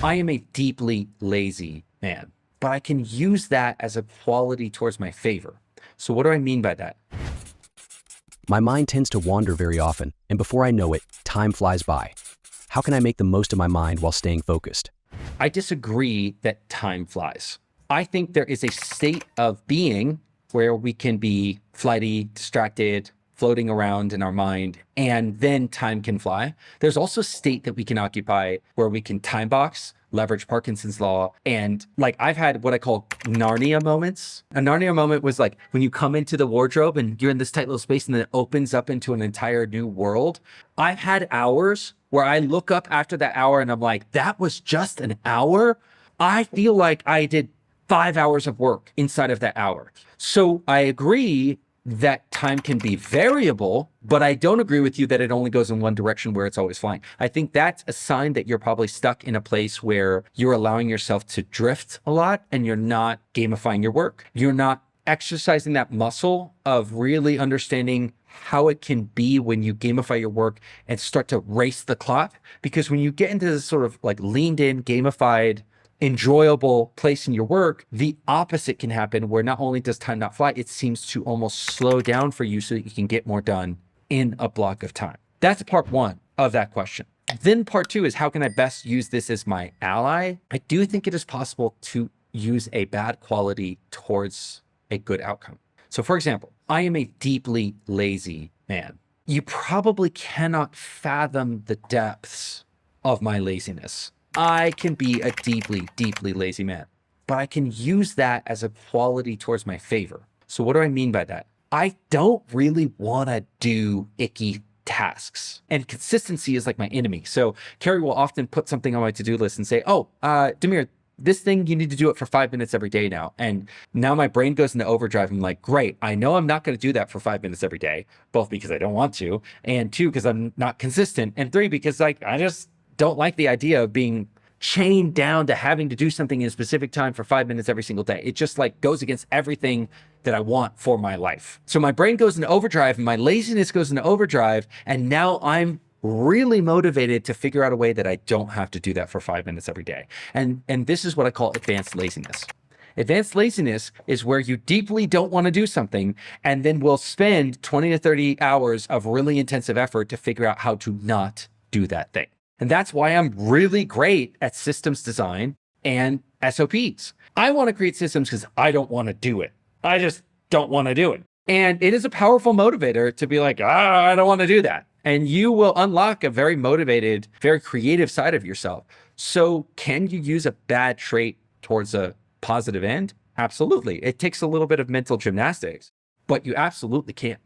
I am a deeply lazy man, but I can use that as a quality towards my favor. So what do I mean by that? My mind tends to wander very often, and before I know it, time flies by. How can I make the most of my mind while staying focused? I disagree that time flies. I think there is a state of being where we can be flighty, distracted, floating around in our mind, and then time can fly. There's also a state that we can occupy where we can time box, leverage Parkinson's law. And like I've had what I call Narnia moments. A Narnia moment was like when you come into the wardrobe and you're in this tight little space and then it opens up into an entire new world. I've had hours where I look up after that hour and I'm like, that was just an hour. I feel like I did 5 hours of work inside of that hour. So I agree that time can be variable, but I don't agree with you that it only goes in one direction where it's always flying. I think that's a sign that you're probably stuck in a place where you're allowing yourself to drift a lot and you're not gamifying your work. You're not exercising that muscle of really understanding how it can be when you gamify your work and start to race the clock. Because when you get into this sort of like leaned in, gamified, enjoyable place in your work, the opposite can happen where not only does time not fly, it seems to almost slow down for you so that you can get more done in a block of time. That's part one of that question. Then part two is how can I best use this as my ally? I do think it is possible to use a bad quality towards a good outcome. So for example, I am a deeply lazy man. You probably cannot fathom the depths of my laziness. I can be a deeply, deeply lazy man, but I can use that as a quality towards my favor. So what do I mean by that? I don't really want to do icky tasks, and consistency is like my enemy. So Carrie will often put something on my to-do list and say, oh, Demir, this thing, you need to do it for 5 minutes every day now. And now my brain goes into overdrive. I'm like, great, I know I'm not going to do that for 5 minutes every day, both because I don't want to, and two, because I'm not consistent, and three, because like I just don't like the idea of being chained down to having to do something in a specific time for 5 minutes every single day. It just like goes against everything that I want for my life. So my brain goes into overdrive and my laziness goes into overdrive. And now I'm really motivated to figure out a way that I don't have to do that for 5 minutes every day. And this is what I call advanced laziness. Advanced laziness is where you deeply don't want to do something and then will spend 20 to 30 hours of really intensive effort to figure out how to not do that thing. And that's why I'm really great at systems design and SOPs. I want to create systems because I don't want to do it. I just don't want to do it. And it is a powerful motivator to be like, I don't want to do that. And you will unlock a very motivated, very creative side of yourself. So can you use a bad trait towards a positive end? Absolutely. It takes a little bit of mental gymnastics, but you absolutely can.